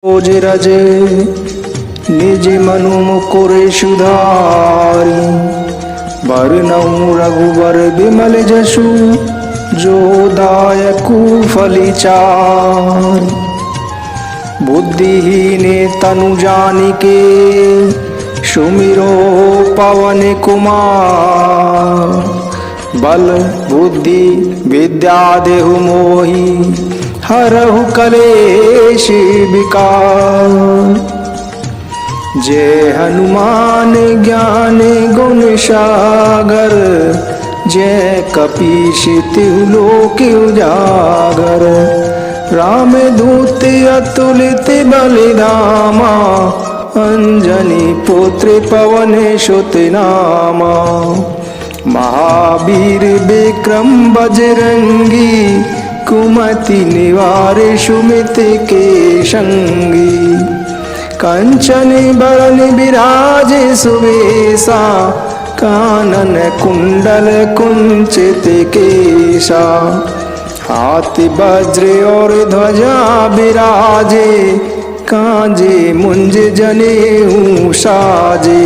रोज रज निज मनु मुकुर सुधारी, बरनउँ रघुबर बिमल जसु, जो दायकु फलिचारि। बुद्धिहीन तनु जानिके, सुमिरो पवन कुमार। बल बुद्धि विद्या देहु मोहि, हरहु कलेश विकार। जय हनुमान ज्ञान गुण सागर, जय कपीश तिहु लोक उजागर। रामदूत अतुलित बलिधामा, अंजनी पुत्र पवन सुत नामा। महावीर विक्रम बजरंगी, कुमति निवार सुमित के संगी। कंचन बरन विराज सुवेशा, कानन कुंडल कुंचित केशा। हाथी वज्र और ध्वजा विराजे, कांजे मुंज जनेऊ साजे।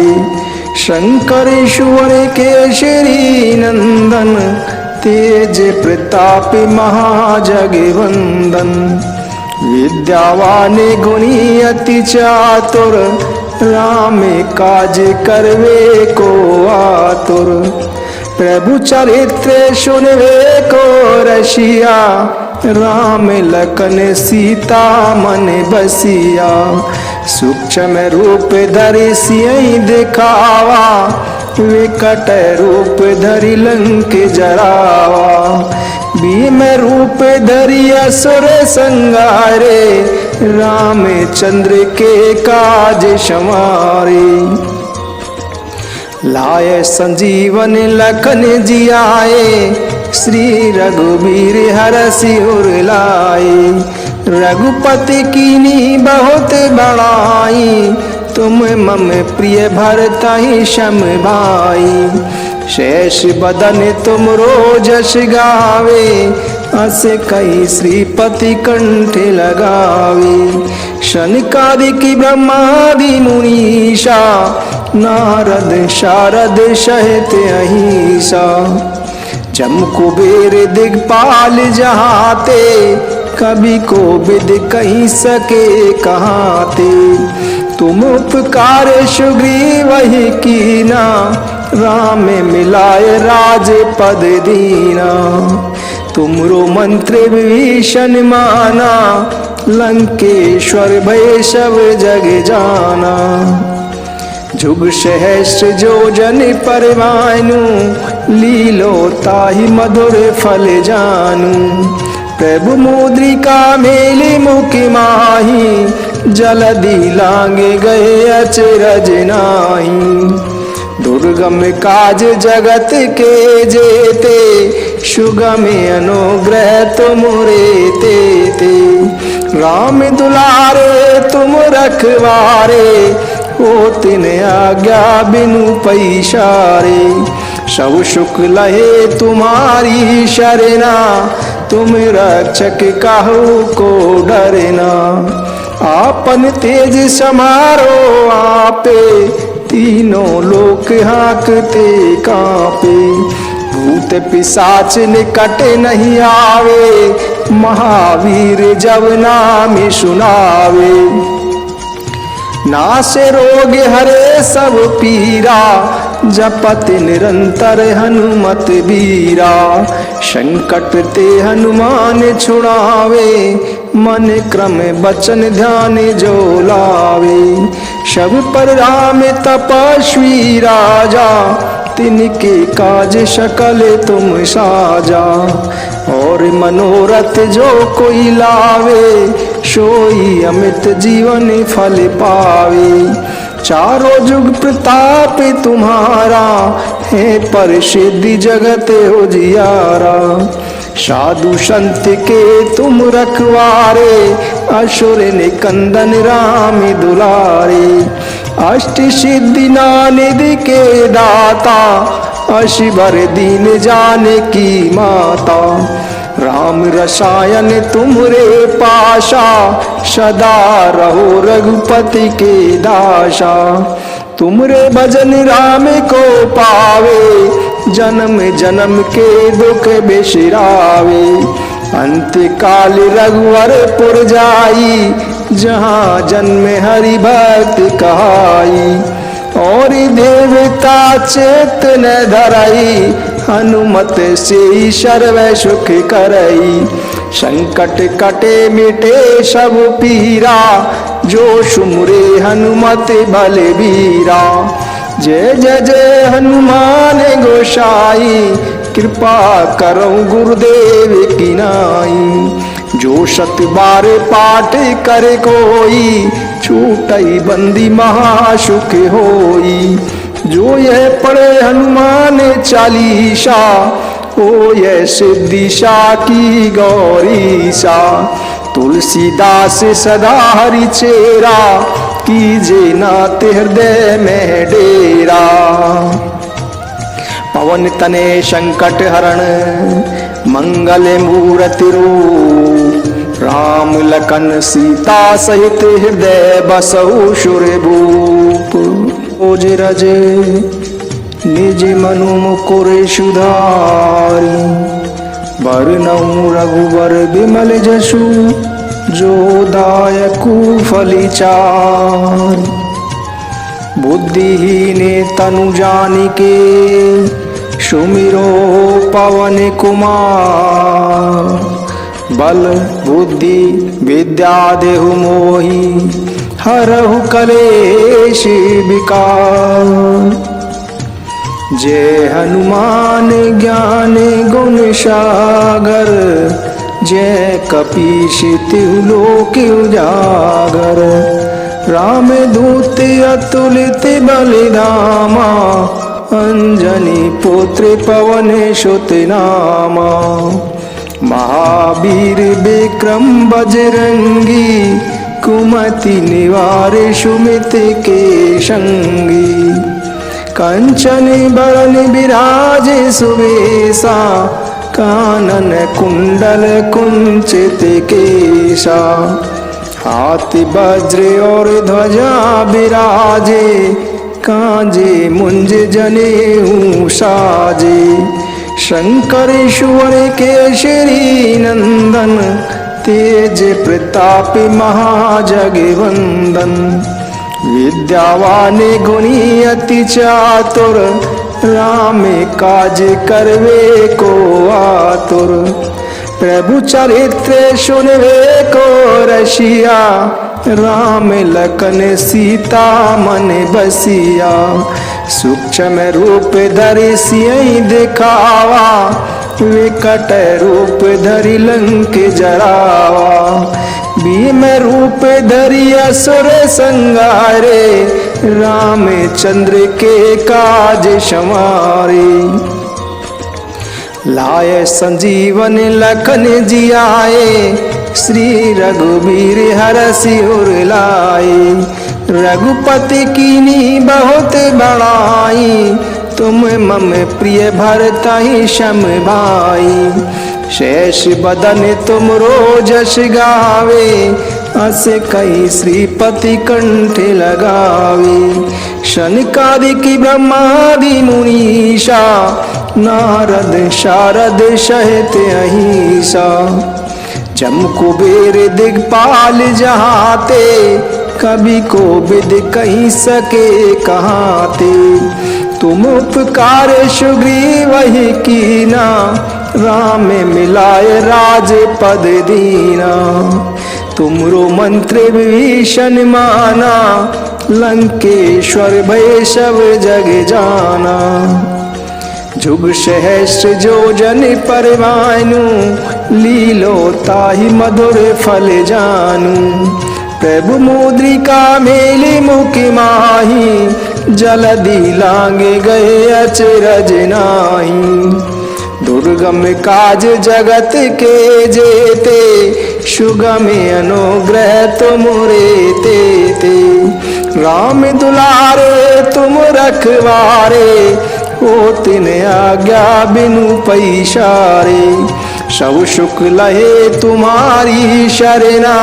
शंकर सुवर केसरी नंदन, तेज प्रताप महाजगवंदन। विद्यावान गुणी अति चातुर, राम काज करवे को आतुर। प्रभु चरित्र सुनवे को रसिया, राम लखन सीता मन बसिया। सूक्ष्म रूप धरि सियहि दिखावा, विकट रूप धरि लंक जरावा। भीम रूप धरि असुर संहारे, रामचंद्र के काज समारे। लाए संजीवन लखन जियाए, श्री रघुबीर हरषि उर लाए। रघुपति कीन्ही बहुत बड़ाई, तुम मम प्रिय भरतहि सम भाई। शेष बदन तुम रोजस गावे, अस कई श्रीपति कंठ लगावे। शनकादिक ब्रह्मादि मुनीषा, नारद शारद सहित अहिसा। जम कुबेर दिगपाल जहाते, कवि को विद कही सके कहाते। तुम उपकार सुग्रीवहि कीना, राम मिलाए राज पद दीना। तुमरो मंत्र विभीषण माना, लंकेश्वर भय सब जग जाना। जुग सहस्र जो जन पर भानु, लीलो ताहि मधुर फल जानू। प्रभु मुद्रिका मेलि मुख माही, जलधि लांगे गए अचरज नाहि। दुर्गम काज जगत के जेते, सुगम अनुग्रह तुमरे तेते। राम दुलारे तुम रखवारे, हो तिन आज्ञा बिनु पैसारे। सब सुख लहे तुम्हारी शरणा, तुम रक्षक काहू को डरना। आपन तेज समारो आपे, तीनों लोक हाँकते कांपे। भूत पिशाच निकट नहीं आवे, महावीर जब नाम सुनावे। नासे रोग हरे सब पीरा, जपत निरंतर हनुमत बीरा। संकट ते हनुमान छुड़ावे, मन क्रम बचन ध्यान जो लावे। सब पर राम तपस्वी राजा, तिनके काज सकल तुम साजा। और मनोरथ जो कोई लावे, सोई अमित जीवन फल पावे। चारों जुग प्रताप तुम्हारा, है प्रसिद्धि जगत उजियारा। साधु संत के तुम रखवारे, असुर निकंदन राम दुलारे। अष्ट सिद्धि नानिधि के दाता, अशिवर दीन जाने की माता। राम रसायन तुमरे पाशा, सदा रहो रघुपति के दासा। तुमरे भजन राम को पावे, जन्म जन्म के दुख बिसरावे। अंत काल रघुवर पुर जाई, जहाँ जन्म हरि भक्त कहाई। और देवता चेत न धरई, हनुमत से सर्व सुख करई। संकट कटे मिटे सब पीरा, जो सुमरे हनुमत बलबीरा। जय जय जय हनुमान गोसाई, कृपा करो गुरुदेव की नाई। जो सत बार पाठ करे कोई, छूटई बंदी महासुख होई। जो यह पढ़े हनुमान चालीसा, ओ यह सिद्धिशा की गौरीसा। तुलसीदास सदा हरि चेरा, कीजे नाथ हृदय में डेरा। पवन तने संकट हरण, मंगल मूर्ति रूप। राम लखन सीता सहित हृदय बसहु सुरभूप। ओज रज निज मनु मुकुर सुधारी, बरनउँ रघुवर बिमल जसु, जो दायकु फलिचारि। बुद्धिहीन तनु जानिके, सुमिरो पवन कुमार। बल बुद्धि विद्या देहु मोहि, हरहु कलेश विकार। जय हनुमान ज्ञान गुण सागर, जय कपीश तिहु लोक उजागर। राम दूत अतुलित बलिधामा, अंजनी पुत्र पवन सुत नामा। महावीर विक्रम बजरंगी, कुमति निवार सुमित के संगी। कंचन बरन बिराज सुवेशा, कानन कुंडल कुंचित केशा। हाथ वज्र और ध्वजा बिराजे, कांजे मुंज जनेऊ साजे। शंकर सुवर केसरी नंदन, तेज प्रताप महाजगवंदन। विद्यावान गुणी अति चातुर, राम काज करवे को आतुर। प्रभु चरित्र सुनवे को रसिया, राम लखन सीता मन बसिया। सूक्ष्म रूप धरि सियहि दिखावा, विकट रूप धरि लंक जरावा। भीम रूप धरि असुर संहारे, रामचंद्र के काज संवारे। लाए संजीवन लखन जियाए, श्री रघुबीर हरषि उर लाए। रघुपति कीन्ही बहुत बड़ाई, तुम मम प्रिय भरतहि सम भाई। शेष बदन तुम रोजस गावे, अस कई श्रीपति कंठ लगावे। शनकादिक ब्रह्मादि मुनीषा, नारद शारद सहित अहिसा। जम कुबेर दिगपाल जहाते, कवि को विद कहीं सके कहाते। तुम उपकार सुग्रीवहि कीना, राम मिलाए राज पद दीना। तुमरो मंत्र विभीषण माना, लंकेश्वर भय सब जग जाना। जुग सहस्र जो जन पर भानु, लीलो ताहि मधुर फल जानू। प्रभु मुद्रिका मेलि मुख माही, जलधि लांगे गए अचरज नाही। दुर्गम काज जगत के जेते, सुगम अनुग्रह तुमरे तेते। राम दुलारे तुम रखवारे, हो तिन आज्ञा बिनु पैसारे। सब सुख लहे तुम्हारी शरणा,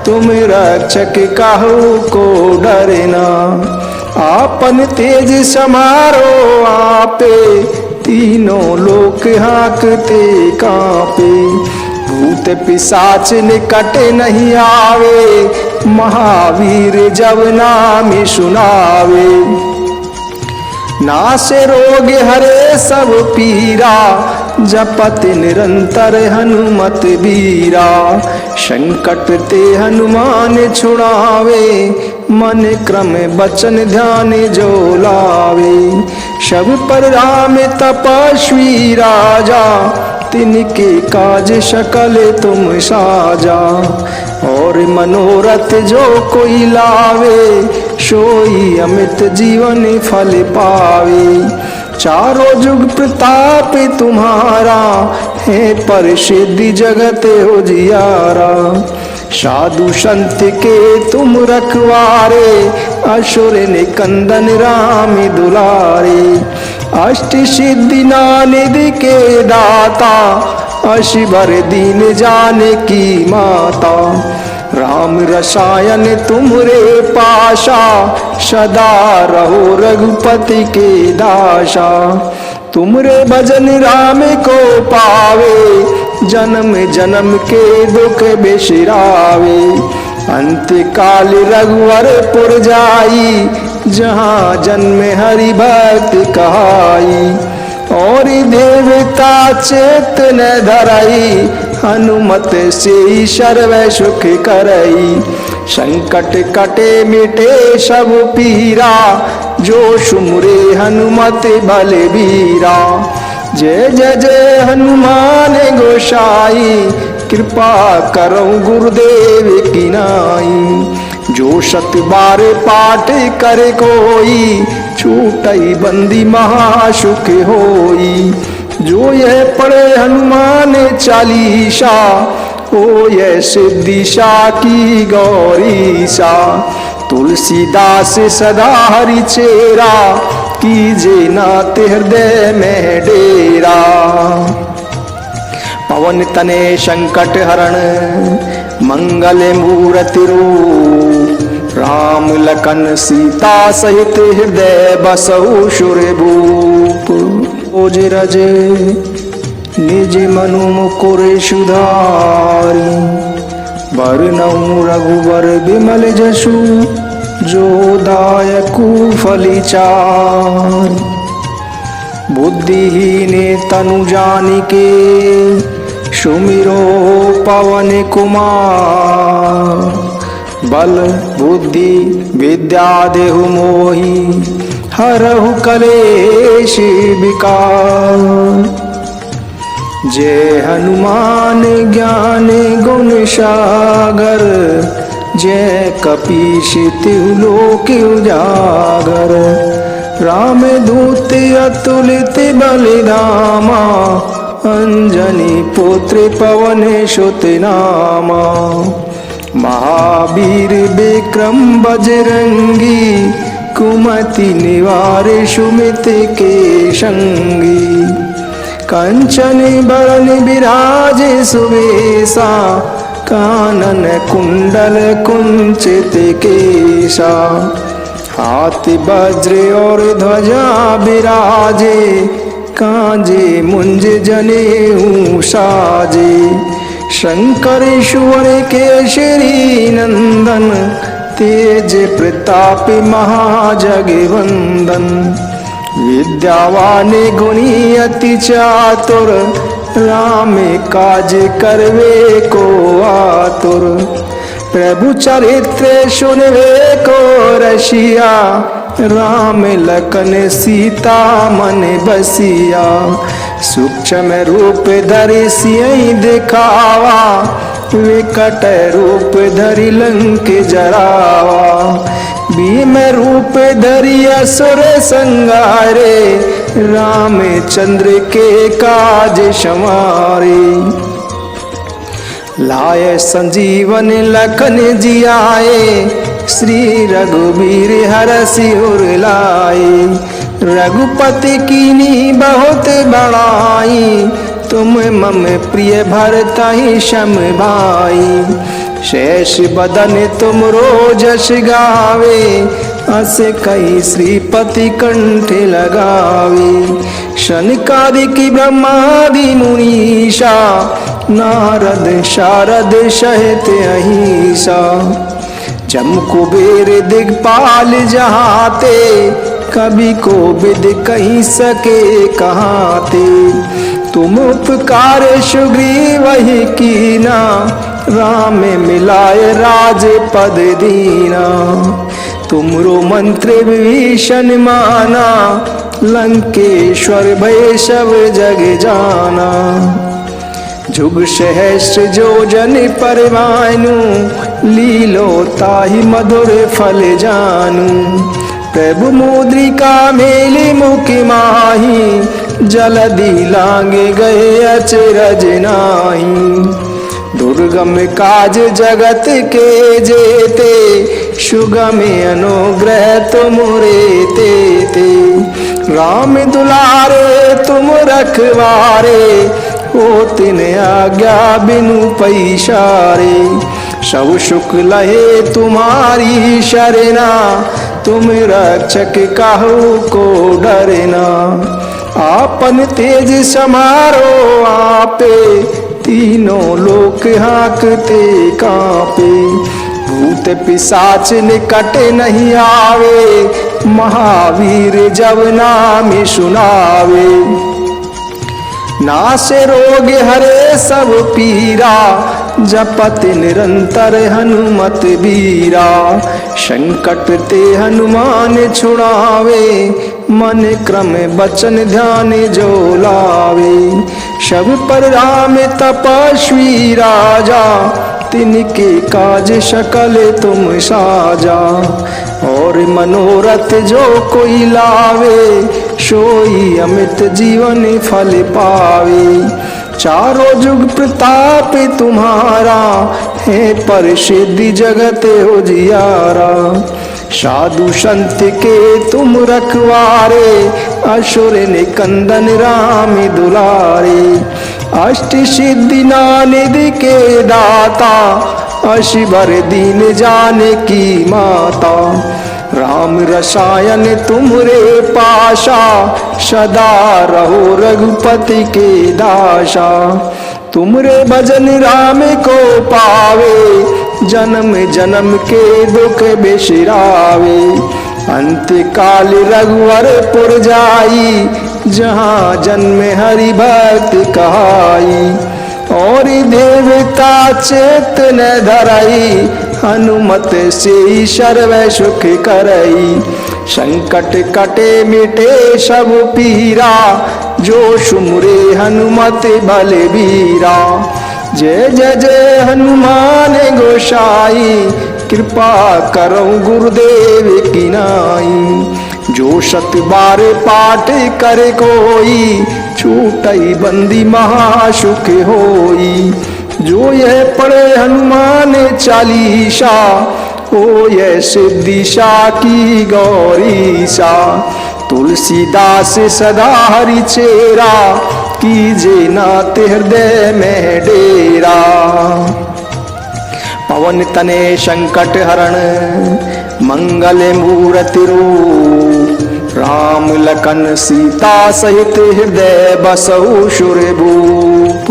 तुम रक्षक काहू को डरना। आपन तेज समारो आपे, तीनों लोक हाँकते कांपे। भूत पिशाच निकट नहीं आवे, महावीर जब नाम सुनावे। नासे रोग हरे सब पीरा, जपत निरंतर हनुमत बीरा। संकट ते हनुमान छुड़ावे, मन क्रम बचन ध्यान जो लावे। सब पर राम तपस्वी राजा, तिनके काज सकल तुम साजा। और मनोरथ जो कोई लावे, सोई अमित जीवन फल पावे। चारों जुग प्रताप तुम्हारा, है प्रसिद्धि जगत उजियारा। साधु संत के तुम रखवारे, असुर निकंदन राम दुलारे। अष्ट सिद्धि नानिधि के दाता, अशिवर दीन जाने की माता। राम रसायन तुमरे पाशा, सदा रहो रघुपति के दासा। तुमरे भजन राम को पावे, जन्म जन्म के दुख बिसरावे। अंत काल रघुवर पुर जाई, जहाँ जन्म हरि भक्त कहाई। और देवता चेत न धराई, हनुमत से सर्व सुख करई। संकट कटे मिटे सब पीरा, जो सुमरे हनुमत बलबीरा। जय जय जय हनुमान गोसाई, कृपा करो गुरुदेव की नाई। जो सत बार पाठ करे कोई, छूटई बंदी महासुख होई। जो यह पढ़े हनुमान चालीसा, ओ यह सिद्धिशा की गौरीसा। तुलसीदास सदा हरि चेरा, कीजे नाथ हृदय में डेरा। पवन तने संकट हरण, मंगल मूर्ति रूप। राम लखन सीता सहित हृदय बसहु सुरभूप। ओज रज निज मनु मुकुर सुधारी, बरनउँ रघुबर बिमल जसु। जो दायकु फलिचार, बुद्धिहीन तनु जानिके। सुमिरो पवन कुमार, बल बुद्धि विद्या देहु मोहि। हरहु कलेश विकार, जय हनुमान ज्ञान गुण सागर। जय कपीश तिहु लोक उजागर। राम दूत अतुलित बलिधामा, अंजनी पुत्र पवन सुत नामा। महावीर विक्रम बजरंगी, कुमति निवार सुमित के संगी। कंचन बरन विराज सुवेशा, कानन कुंडल कुंचित केशा। हाथ वज्र और ध्वजा विराजे, कांजे मुंज जनेऊ साजे। शंकर ईश्वर केसरी नंदन, तेज प्रताप महाजगवंदन। विद्यावान गुणी अति चातुर, राम काज करवे को आतुर। प्रभु चरित्र सुनवे को रसिया, राम लखन सीता मन बसिया। सूक्ष्म रूप धरि सियहि दिखावा, विकट रूप धरि लंक जरावा। भीम रूप धरि असुर संहारे, रामचंद्र के काज संवारे। लाए संजीवन लखन जियाए, श्री रघुबीर हरषि उर लाए। रघुपति कीन्ही बहुत बड़ाई, तुम मम प्रिय भरतहि श्याम भाई। शेष बदन तुमरो जस गावे, अस कई श्रीपति कंठ लगावे। शनकादिक ब्रह्मादि मुनीषा, नारद शारद सहित अहिसा। जम कुबेर दिग्पाल जहाते, कवि को विद कहीं सके कहाते। तुम उपकार सुग्रीव ही कीना, राम मिलाए राज पद दीना। तुमरो मंत्र विभीषण माना, लंकेश्वर भय सब जग जाना। जुग सहस्र जो जन परवानु, लीलो ताहि मधुर फल जानू। प्रभु मुद्रिका मेली मुख माही, जलधि लांगे गए अचरज नाही। दुर्गम काज जगत के जेते, सुगम अनुग्रह तुमरे तेते। राम दुलारे तुम रखवारे, हो तिन आज्ञा बिनु पैसारे। सब सुख लहे तुम्हारी शरणा, तुम रक्षक काहू को डरना। आपन तेज समारो आपे, तीनों लोक हाँकते कांपे। भूत पिशाच निकट नहीं आवे, महावीर जब नाम सुनावे। नासे रोग हरे सब पीरा, जपत निरंतर हनुमत बीरा। संकट ते हनुमान छुड़ावे, मन क्रम बचन ध्यान जो लावे। सब पर राम तपस्वी राजा, तिनके काज सकल तुम साजा। और मनोरथ जो कोई लावे, सोई अमित जीवन फल पावे। चारों जुग प्रताप तुम्हारा, है प्रसिद्धि जगत उजियारा। साधु संत के तुम रखवारे, असुर निकंदन राम दुलारे। अष्ट सिद्धि नानिधि के दाता, अशिवर दीन जाने की माता। राम रसायन तुमरे पाशा, सदा रहो रघुपति के दासा। तुमरे भजन राम को पावे, जन्म जन्म के दुख बिसरावे। अंत काल रघुवर पुर जाई, जहाँ जन्म हरि भक्त कहाई। और देवता चेत न धराई, हनुमत से सर्व सुख करई। संकट कटे मिटे सब पीरा, जो सुमरे हनुमत बलबीरा। जय जय जय हनुमान गोसाई, कृपा करो गुरुदेव की नाई। जो सत बार पाठ करे कोई, छूटई बंदी महासुख होई। जो यह पढ़े हनुमान चालीसा, ओ यह सिद्धिशा की गौरीसा। तुलसीदास सदा हरि चेरा, कीजे नाथ हृदय में डेरा। पवन तने संकट हरण, मंगल मूर्ति रूप। राम लखन सीता सहित हृदय बसहु सुरभूप।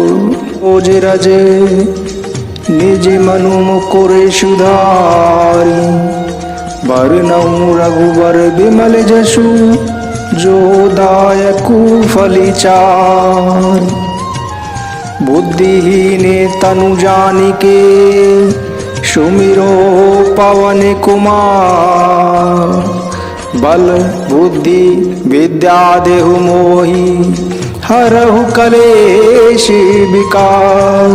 ओज रज निज मनु मुकुर सुधारी, बरनउँ रघुबर बिमल जसु। जो दायकु फलिचार, बुद्धिहीन तनु जानिके। सुमिरो पवन कुमार, बल बुद्धि विद्या देहु मोहि। हरहु कलेश विकार,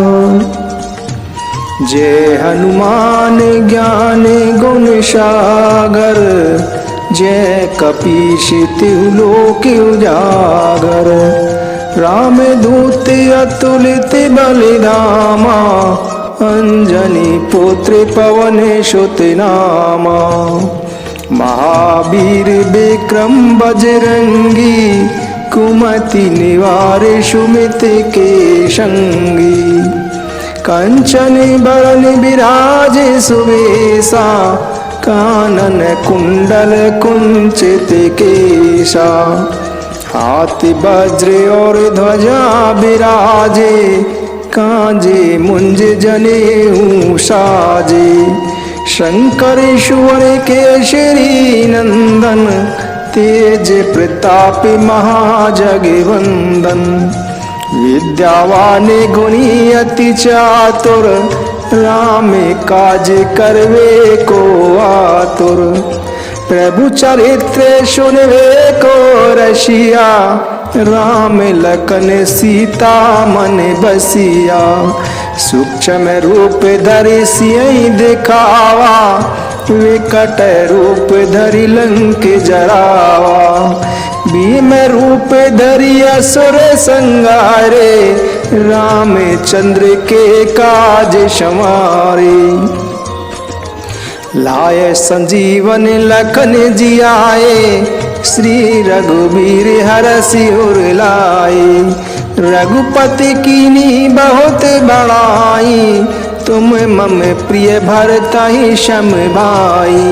जय हनुमान ज्ञान गुण सागर। जय कपीश तिहु लोक उजागर। राम दूत अतुलित बलिधामा, अंजनी पुत्र पवन सुत नामा। महावीर विक्रम बजरंगी, कुमति निवारे सुमित के संगी। कंचन बरन विराजे सुवेशा कानन कुंडल कुंचित केशा। हाथी वज्र और ध्वजा विराजे कांजे मुंज जनेऊ साजे। शंकर ईश्वर केशरी नंदन तेज प्रताप महाजगवंदन। विद्यावान गुणी अति चातुर राम काज करवे को आतुर। प्रभु चरित्र सुनवे को रसिया राम लखन सीता मन बसिया। सूक्ष्म रूप धरि सियहि दिखावा विकट रूप धरि लंक जरावा। भीम रूप धरि असुर संहारे रामचंद्र के काज संवारे। लाए संजीवन लखन जियाए श्री रघुबीर हरषि उर लाए। रघुपति कीनी बहुत बड़ाई तुम मम प्रिय भरतहि सम भाई।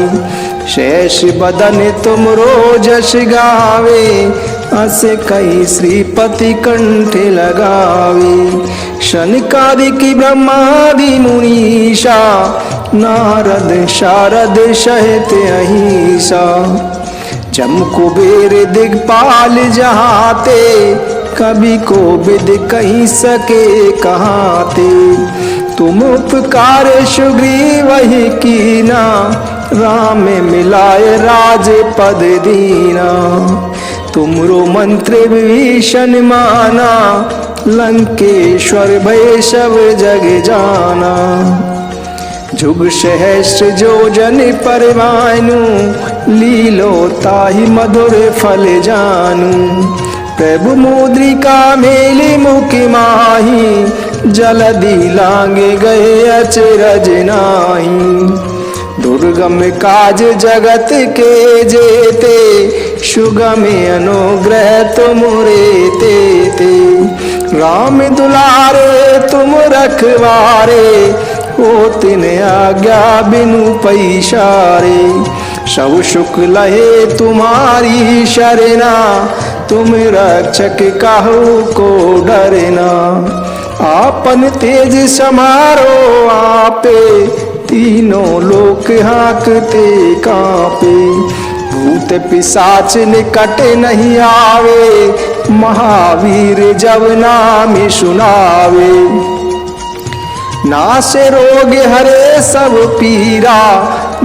शेष बदन तुम रोजस गावे अस कई श्रीपति कंठ लगावे। शनकादिक ब्रह्मादि मुनीषा नारद शारद सहित अहिसा। जम कुबेर दिग्पाल जहाते कवि को विद कहीं सके कहाते। तुम उपकार सुग्रीव ही कीना राम मिलाए राज पद दीना। तुमरो मंत्र विभीषण माना लंकेश्वर भय सब जग जाना। जुग सहस्र जो जन पर भानु लीलो ताहि मधुर फल जानू। प्रभु मुद्रिका मेली मुख माही जलधि लांगे गए अचरज नाही। दुर्गम काज जगत के जेते सुगम अनुग्रह तुमरे ते। राम दुलारे तुम रखवारे ओ तिन आज्ञा बिनु पैसारे। सब सुख लहे तुम्हारी शरणा तुम रक्षक काहू को डरना। आपन तेज समारो आपे तीनों लोक हाँकते कांपे। भूत पिशाच निकट नहीं आवे महावीर जब नाम सुनावे। नासे रोग हरे सब पीरा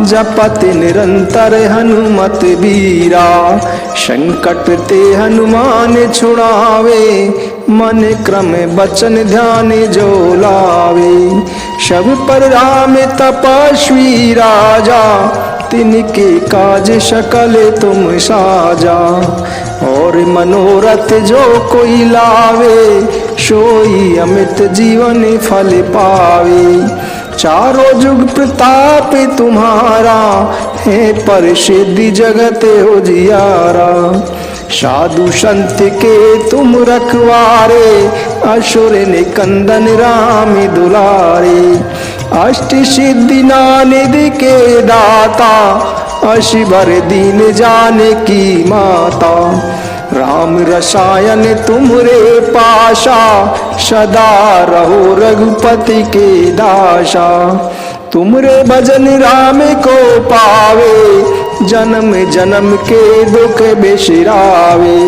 जपत निरंतर हनुमत बीरा। संकट ते हनुमान छुड़ावे मन क्रम बचन ध्यान जो लावे। सब पर राम तपस्वी राजा तिनके काज सकल तुम साजा। और मनोरथ जो कोई लावे सोई अमित जीवन फल पावे। चारों जुग प्रताप तुम्हारा है प्रसिद्धि जगत उजियारा। साधु संत के तुम रखवारे असुर निकंदन राम दुलारे। अष्ट सिद्धि नानिधि के दाता अशिवर दीन जाने की माता। राम रसायन तुमरे पाशा सदा रहो रघुपति के दासा। तुमरे भजन राम को पावे जन्म जन्म के दुख बिसरावे।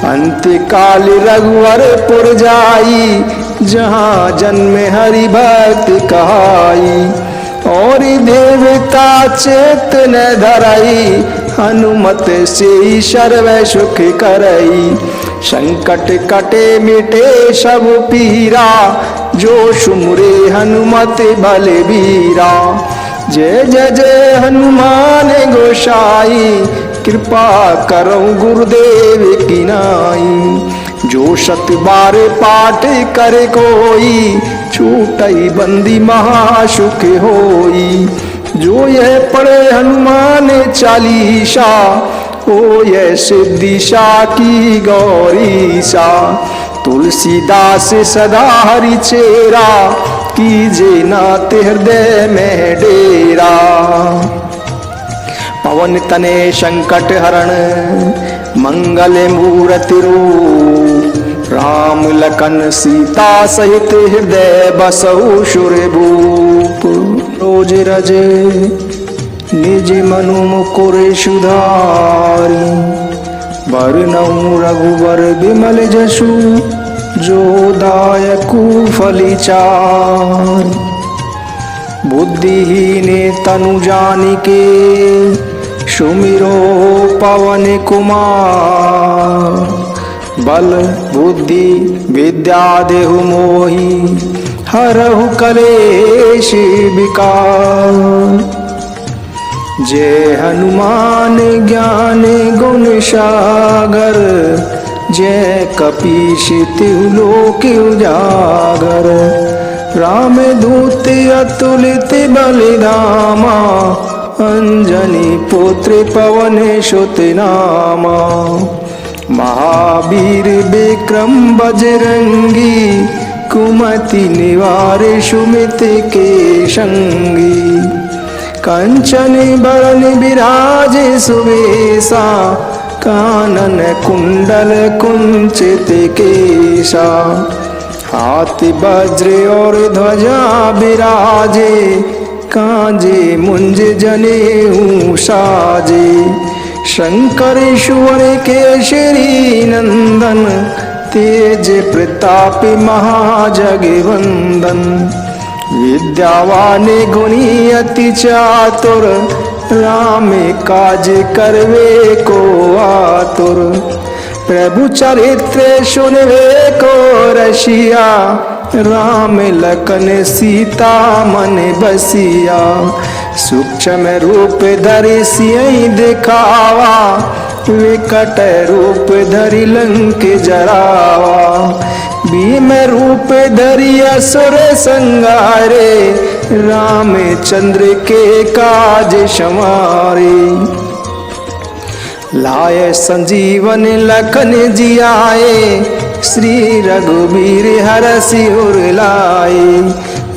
अंत काल रघुवर पुर जाई जहाँ जन्म हरि भक्त कहाई। और देवता चेत न धराई हनुमत से सर्व सुख करई। संकट कटे मिटे सब पीरा जो सुमरे हनुमत बलबीरा। जय जय जय हनुमान गोसाई कृपा करो गुरुदेव की नाई। जो सत बार पाठ करे कोई छूटई बंदी महासुख होई। जो यह पढ़े हनुमान चालीसा हो ये सिद्धिशा की गौरीशा। तुलसीदास सदा हरि चेरा, कीजे नाथ हृदय में डेरा। पवन तने संकट हरण, मंगल मूर्ति रूप, राम लखन सीता सहित हृदय बसहु सुरभूप। रोज रज निज मनु मुकुर सुधारी, बरनउँ रघुबर बिमल जसु, जो दायकु फलिचार। बुद्धिहीन तनु जानिके, सुमिरो पवन कुमार। बल बुद्धि विद्या देहु मोहि, हरहु कलेश विकार। जय हनुमान ज्ञान गुण सागर, जय कपीश तिहु लोक उजागर। राम दूत अतुलित बलिधामा, अंजनी पुत्र पवन सुत नामा। महावीर विक्रम बजरंगी, कुमति निवार सुमित के संगी। कंचन बरन विराज सुवेशा, कानन कुंडल कुंचित केशा। हाथी वज्र और ध्वजा विराजे, कांजे मुंज जनेऊ साजे। शंकर सुवर केसरी नंदन, तेज प्रताप महाजगवंदन। विद्यावान गुणी अति चातुर, राम काज करवे को आतुर। प्रभु चरित्र सुनवे को रसिया, राम लखन सीता मन बसिया। सूक्ष्म रूप धरि सियहि दिखावा, विकट रूप धरि लंक जरावा। भीम रूप धरि असुर संहारे, रामचंद्र के काज संवारे। लाए संजीवन लखन जियाए, श्री रघुबीर हरषि उर लाए।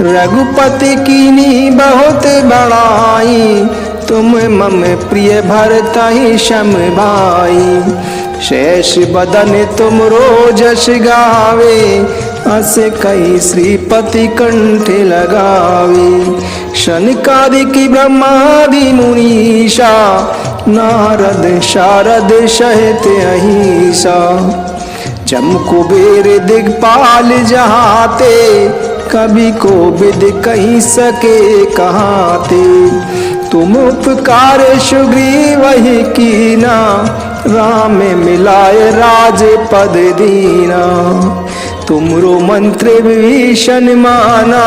रघुपति कीन्ही बहुत बड़ाई, तुम मम प्रिय भरतहि सम भाई। शेष बदन तुमरो जस गावे, अस कई श्रीपति कंठ लगावे। शनकादिक ब्रह्मादि मुनीषा, नारद शारद सहित अहिसा। जम कुबेर दिगपाल जहाते, कवि को विद कही सके कहाते। तुम उपकार सुग्रीवहि कीना, राम मिलाए राज पद दीना। तुमरो मंत्र विभीषण माना,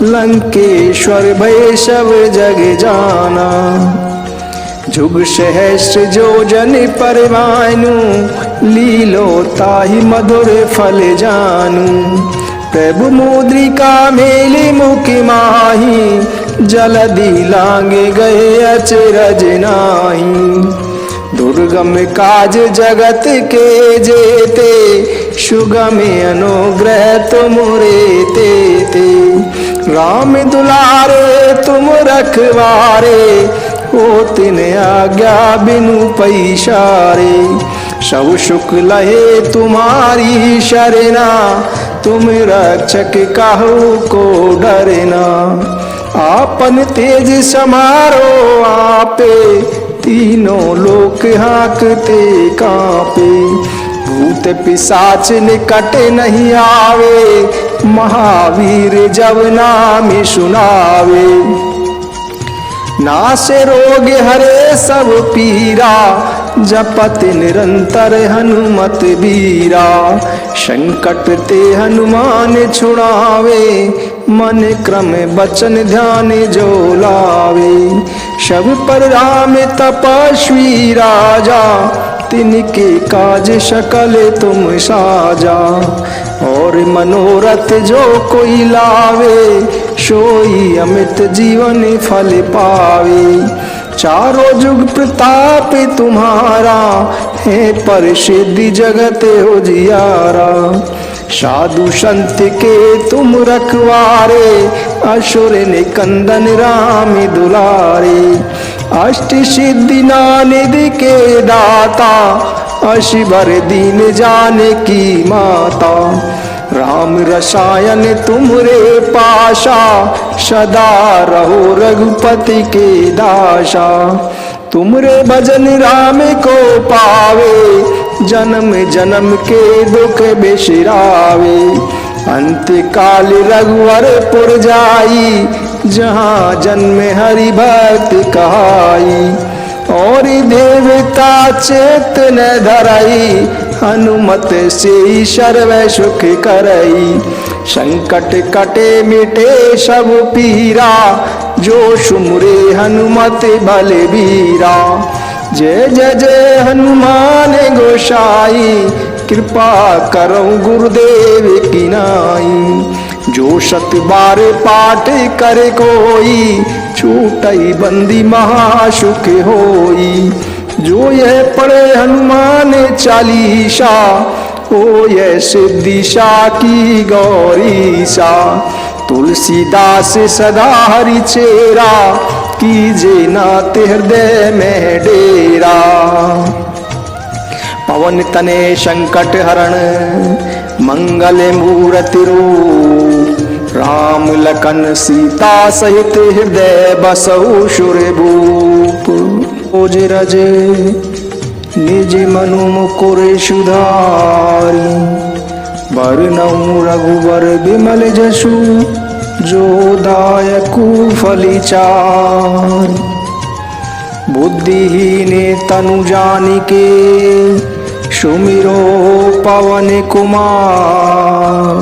लंकेश्वर भय सब जग जाना। जुग सहस्र जो जन पर भानु, लीलो ताहि मधुर फल जानू। प्रभु मुद्रिका मेली मुख माही, जलधि लांगे गए अचरज नाही। दुर्गम काज जगत के जेते, सुगम अनुग्रह तुमरे तेते। राम दुलारे तुम रखवारे, होत न आज्ञा बिनु पैसारे। सब सुख लहे तुम्हारी शरणा, तुम रक्षक काहू को डरना। आपन तेज समारो आपे, तीनों लोक हाँकते कांपे। भूत पिशाच निकट नहीं आवे, महावीर जब नाम सुनावे। नासे रोग हरे सब पीरा, जपत निरंतर हनुमत बीरा। संकट ते हनुमान छुड़ावे, मन क्रम बचन ध्यान जो लावे। सब पर राम तपस्वी राजा, तिनके काज सकल तुम साजा। और मनोरथ जो कोई लावे, सोई अमित जीवन फल पावे। चारों जुग प्रताप तुम्हारा है, प्रसिद्धि जगत उजियारा। साधु संत के तुम रखवारे, असुर निकंदन राम दुलारे। अष्ट सिद्धि निधि के दाता, अशिवर दीन जाने की माता। राम रसायन तुमरे पाशा, सदा रहो रघुपति के दासा। तुमरे भजन राम को पावे, जन्म जन्म के दुख बिसरावे। अंत काल रघुवर पुर जाई, जहाँ जन्म हरि भक्त कहाई। और देवता चेत न धरई, हनुमत से सर्व सुख करई। संकट कटे मिटे सब पीरा, जो सुमरे हनुमत बलबीरा। जय जय जय हनुमान गोसाई, कृपा करो गुरुदेव की नाई। जो सत बार पाठ करे कोई, छूटई बंदी महासुख होई। जो यह पढ़े हनुमान चालीसा, ओ यह सिद्धिशा की गौरीसा। तुलसीदास सदा हरि चेरा, कीजे नाथ हृदय में डेरा। पवन तने संकट हरण, मंगल मूर्ति रूप। राम लखन सीता सहित हृदय बसहु सुरभूप। ओज रज निज मनु मुकुर सुधारी, बरनउँ रघुबर बिमल जसु। जो दायकु फलिचार, बुद्धिहीन तनु जानिके। सुमिरो पवन कुमार,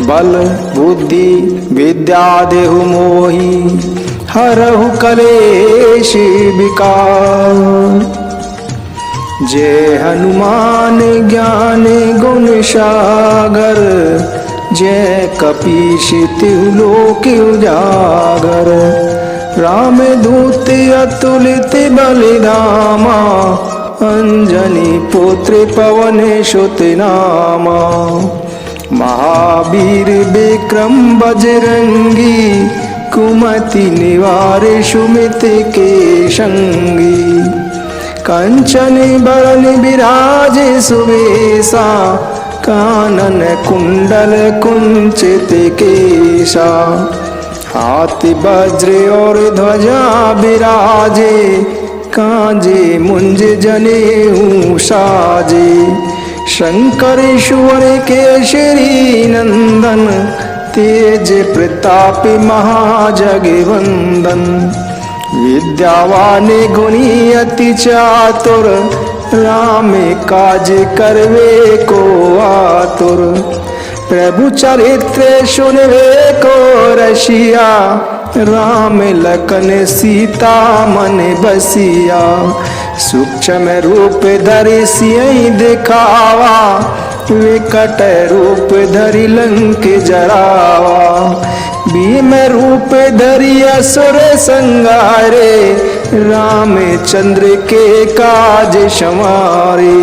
बल बुद्धि विद्या देहु मोहि। हरहु कलेश विकार, जय हनुमान ज्ञान गुण सागर। जय कपीश तिहु लोक उजागर। राम दूत अतुलित बलिधामा, अंजनी पुत्र पवन सुत नामा। महावीर विक्रम बजरंगी, कुमति निवार सुमित के संगी। कंचन बरन विराज सुवेशा, कानन कुंडल कुंचित केशा। हाथ वज्र और ध्वजा विराजे, कांजे मुंज जनेऊ साजे। शंकर सुवर केसरी नंदन, तेज प्रताप महाजगवंदन। विद्यावान गुणी अति चातुर, राम काज करवे को आतुर। प्रभु चरित्र सुनवे को रसिया, राम लखन सीता मन बसिया। सूक्ष्म रूप धरि सियहि दिखावा, विकट रूप धरि लंक जरावा। भीम रूप धरि असुर संहारे, रामचंद्र के काज संवारे।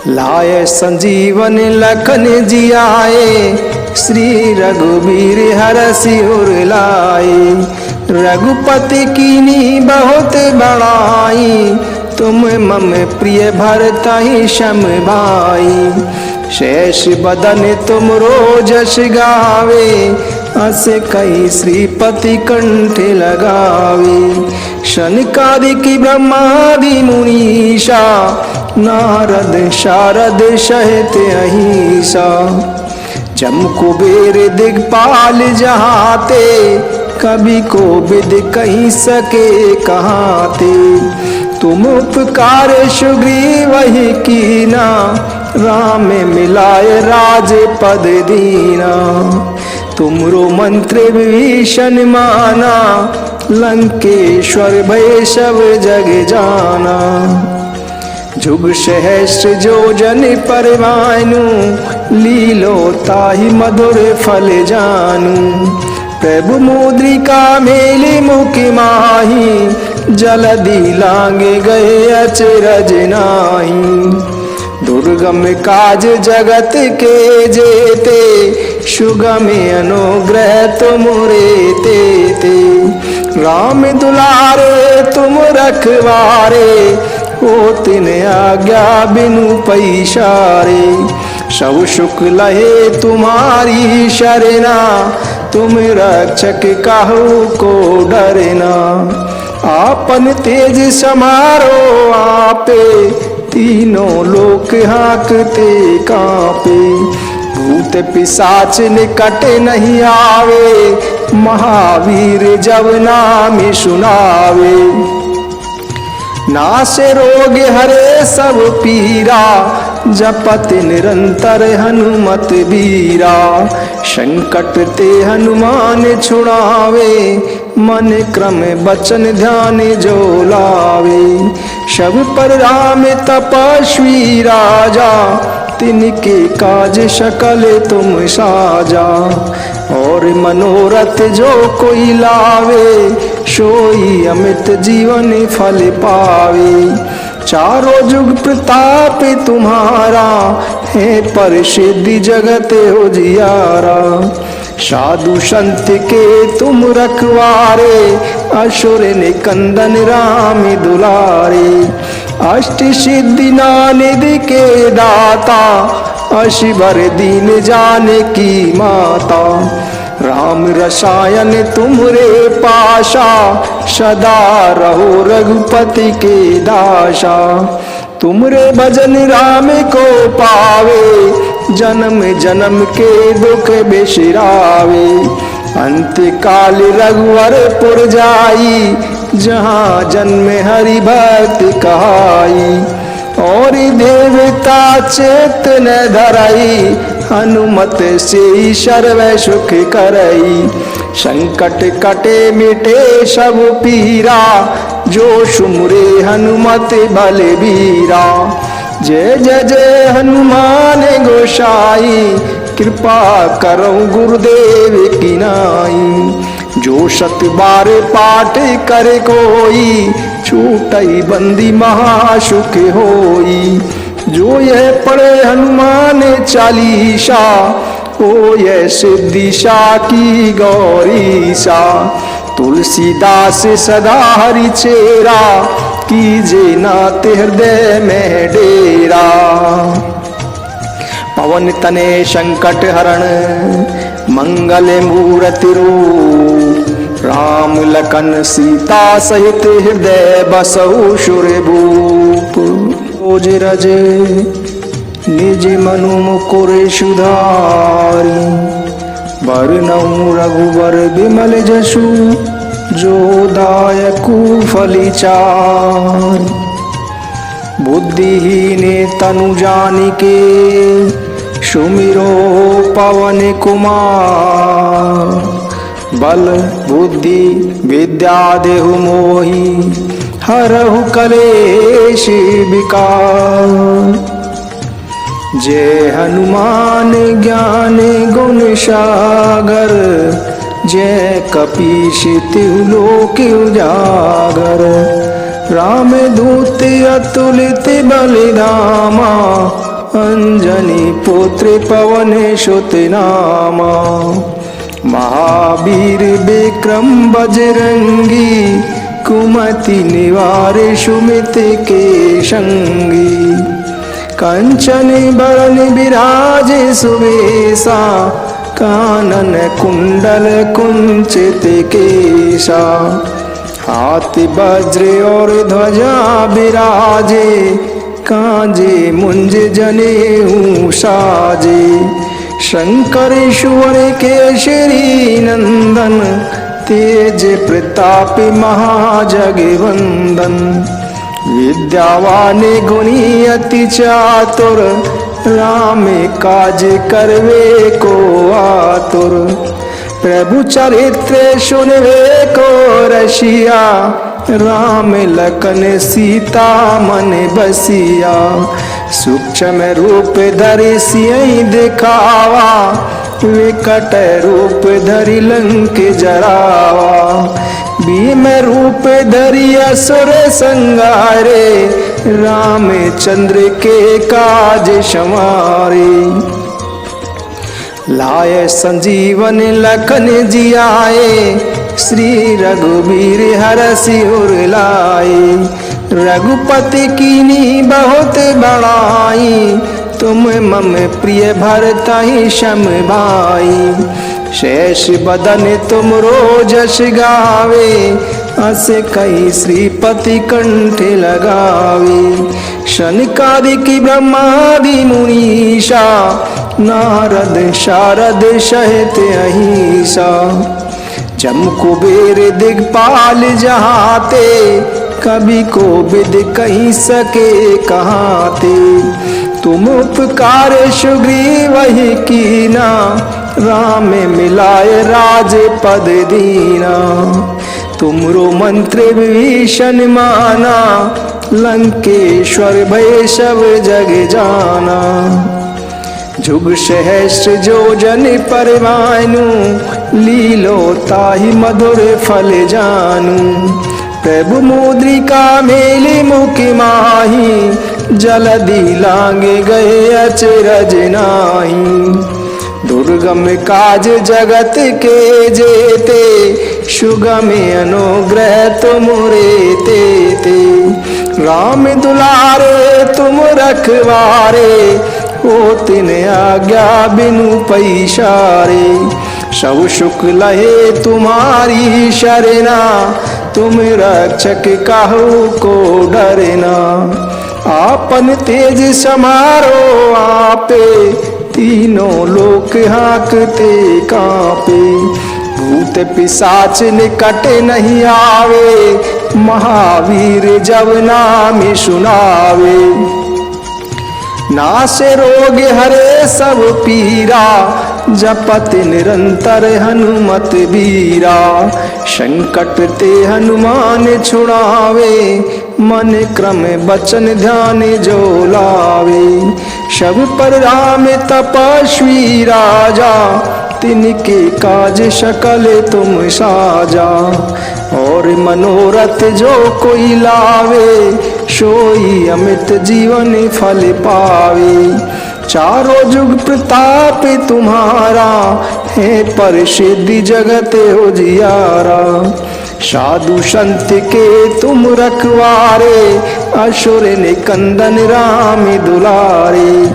लाए संजीवन लखन जियाए, श्री रघुबीर हरषि उर लाए। रघुपति कीन्ही बहुत बड़ाई, तुम मम प्रिय भरतहि सम भाई। शेष बदन तुमरो जस गावे, अस कहि श्रीपति कंठ लगावे। शनकादिक ब्रह्मादि मुनीषा, नारद शारद सहित अहिसा। जम कुबेर दिगपाल जहाते, कवि को विद कही सके कहाते। तुम उपकार सुग्रीवहि कीना, राम मिलाए राज पद दीना। तुमरो मंत्र विभीषण माना, लंकेश्वर भय सब जग जाना। जुग सहस्र जो जन पर भानु, लीलो ताहि मधुर फल जानू। प्रभु मुद्रिका मेली मुखि माही जलधि लांगे गए अचरज नाही। दुर्गम काज जगत के जेते सुगम अनुग्रह तुम रे ते राम दुलारे तुम रखवारे हो तिन आज्ञा बिनु पैसारे। सब सुख लहे तुम्हारी शरणा तुम रक्षक काहू को डरना। आपन तेज समारो आपे तीनों लोक हाँकते कांपे। भूत पिशाच निकट नहीं आवे महावीर जब नाम सुनावे। नासे रोग हरे सब पीरा जपत निरंतर हनुमत बीरा। संकट ते हनुमान छुड़ावे मन क्रम बचन ध्यान जो लावे। सब पर राम तपस्वी राजा तिनके काज सकल तुम साजा। और मनोरथ जो कोई लावे सोई अमित जीवन फल पावे। चारों जुग प्रताप तुम्हारा है प्रसिद्धि जगत उजियारा। साधु संत के तुम रखवारे असुर निकंदन राम दुलारे। अष्ट सिद्धि नानिधि के दाता अशिवर दीन जाने की माता। राम रसायन तुमरे पाशा सदा रहो रघुपति के दासा। तुमरे भजन राम को पावे जन्म जन्म के दुख बिसरावे। अंत काल रघुवर पुर जाई जहाँ जन्म हरि भक्त कहाई। और देवता चेतन धराई हनुमत से सर्व सुख करई। संकट कटे मिटे सब पीरा जो सुमरे हनुमत बलबीरा। जय जय जय हनुमान गोसाई कृपा करो गुरुदेव की नाई। जो सत बार पाठ करे कोई छूटई बंदी महासुख होई। जो यह पढ़े हनुमान चालीसा ओ यह सिद्धिशा की गौरीसा। तुलसीदास सदा हरि चेरा कीजे नाथ हृदय में डेरा। पवन तने संकट हरण मंगल मूर्ति रूप। राम लखन सीता सहित हृदय बसहु सुरभूप। रोज रज निज मनु मुकुर सुधारी। बरनउँ रघुबर बिमल जसु जो दायकु फलिचार। बुद्धिहीन तनु जानिके सुमिरो पवन कुमार। बल बुद्धि विद्या देहु मोहि हरहु कलेश विकार। जय हनुमान ज्ञान गुण सागर जय कपीश तिहु लोक उजागर। राम दूत अतुलित बलिधामा अंजनी पुत्र पवन सुत नामा। महावीर विक्रम बजरंगी कुमति निवार सुमित के संगी। कंचन बरन विराज सुवेशा कानन कुंडल कुंचित केशा। हाथ वज्र और ध्वजा विराजे कांजे मुंज जनेऊ साजे। शंकर ईश्वर केशरी नंदन तेज प्रताप महाजगवंदन। विद्यावान गुणी अति चातुर राम काज करवे को आतुर। प्रभु चरित्र सुनवे को रसिया राम लखन सीता मन बसिया। सूक्ष्म रूप धरि सियहि दिखावा विकट रूप धरि लंक जरावा। भीम रूप धरि असुर संहारे, रामचंद्र के काज संवारे। लाए संजीवन लखन जियाए, श्री रघुबीर हरषि उर लाए। रघुपति कीनी बहुत बड़ाई, तुम मम प्रिय भरतहि सम भाई। शेष बदन तुम रोजस गावे, अस कई श्रीपति कंठ लगावे। शनकादिक ब्रह्मादि मुनीषा, नारद शारद सहित अहिसा। जम कुबेर दिगपाल जहाते, कभी को विद कहीं सके कहाते। तुम उपकार सुग्रीव वही कीना, राम मिलाए राज पद दीना। तुमरो मंत्र विभीषण माना, लंकेश्वर भय सब जग जाना। जुग सहस्र जो जन पर भानु, लीलो ताहि मधुर फल जानू। प्रभु मुद्रिका मेली मुख माही, जलधि लांगे गए अचरज नाही। दुर्गम काज जगत के जेते, सुगम अनुग्रह तुमरे तेते। राम दुलारे तुम रखवारे, हो तिन आज्ञा बिनु पैसारे। सब सुख लहे तुम्हारी शरणा, तुम रक्षक काहू को डरना। आपन तेज समारो आपे, तीनों लोक हाँकते कांपे। भूत पिशाच निकट नहीं आवे, महावीर जब नाम सुनावे। नासे रोग हरे सब पीरा, जपत निरंतर हनुमत बीरा। संकट ते हनुमान छुड़ावे, मन क्रम बचन ध्यान जो लावे। सब पर राम तपस्वी राजा, तिनके काज सकल तुम साजा। और मनोरथ जो कोई लावे, सोई अमित जीवन फल पावे। चारों जुग प्रताप तुम्हारा, है प्रसिद्धि जगत उजियारा। साधु संत के तुम रखवारे, असुर निकंदन राम दुलारे।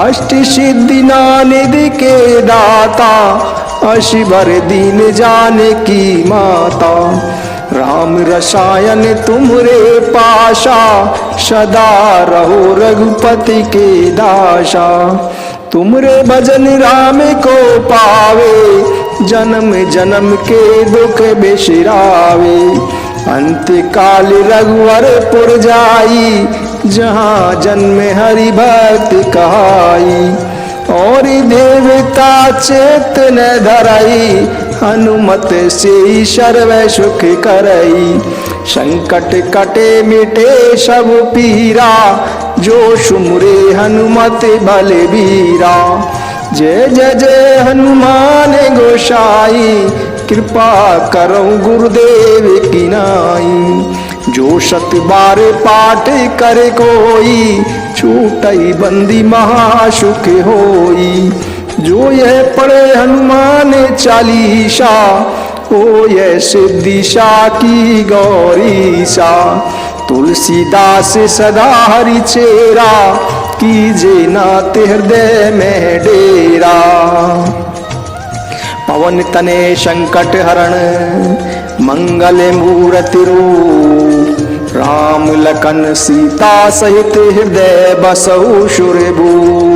अष्ट सिद्धि नानिधि के दाता, अशिवर दीन जाने की माता। राम रसायन तुमरे पाशा, सदा रहो रघुपति के दासा। तुमरे भजन राम को पावे, जन्म जन्म के दुख बिसरावे। अंत काल रघुवर पुर जाई, जहाँ जन्म हरि भक्त कहाई। और देवता चेत न धरई, हनुमत से सर्व सुख करई। संकट कटे मिटे सब पीरा, जो सुमरे हनुमत बलबीरा। जय जय जय हनुमान गोसाई, कृपा करो गुरुदेव की नाई। जो सत बार पाठ करे कोई, छूटई बंदी महासुख होई। जो यह पढ़े हनुमान चालीसा, ओ यह सिद्धिशा की गौरीसा। तुलसीदास सदा हरि चेरा, कीजे नाथ हृदय में डेरा। पवन तने संकट हरण, मंगल मूर्ति रूप। राम लखन सीता सहित हृदय बसहु सुरभूप।